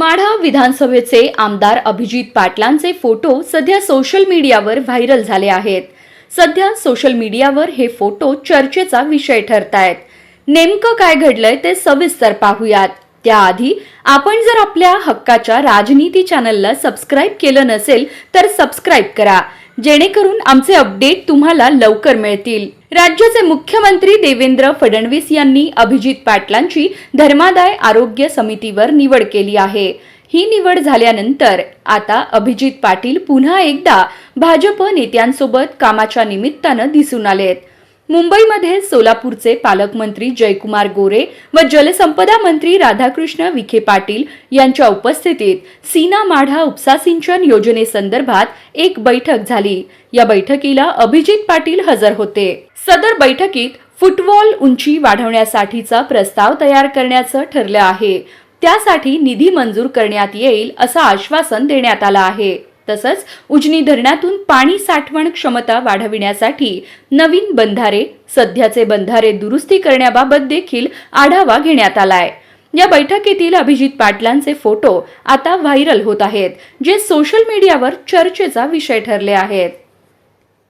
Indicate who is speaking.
Speaker 1: माढा विधानसभेचे आमदार अभिजित पाटलांचे फोटो सध्या सोशल मीडियावर व्हायरल झाले आहेत. सध्या सोशल मीडियावर हे फोटो चर्चेचा विषय ठरतायत. नेमकं काय घडलंय ते सविस्तर पाहूयात. त्याआधी आपण जर आपल्या हक्काच्या राजनीती चॅनलला सबस्क्राइब केलं नसेल तर सबस्क्राइब करा, जेणेकरून आमचे अपडेट तुम्हाला लवकर मिळतील. राज्याचे मुख्यमंत्री देवेंद्र फडणवीस यांनी अभिजित पाटलांची धर्मादाय आरोग्य समितीवर निवड केली आहे. ही निवड झाल्यानंतर आता अभिजित पाटील पुन्हा एकदा भाजप नेत्यांसोबत कामाच्या निमित्तानं दिसून आलेत. मुंबईमध्ये सोलापूरचे पालकमंत्री जयकुमार गोरे व जलसंपदा मंत्री राधाकृष्ण विखे पाटील यांच्या उपस्थितीत सीना माढा उपसा सिंचन योजनेसंदर्भात एक बैठक झाली. या बैठकीला अभिजित पाटील हजर होते. सदर बैठकीत फुटवॉल उंची वाढवण्यासाठीचा प्रस्ताव तयार करण्याचं ठरलं आहे. त्यासाठी निधी मंजूर करण्यात येईल असं आश्वासन देण्यात आलं आहे. तसंच उजनी धरणातून पाणी साठवण क्षमता वाढविण्यासाठी नवीन बंधारे, सध्याचे बंधारे दुरुस्ती करण्याबाबत देखील आढावा घेण्यात आलाय. या बैठकीतील अभिजित पाटलांचे फोटो आता व्हायरल होत आहेत, जे सोशल मीडियावर चर्चेचा विषय ठरले आहेत.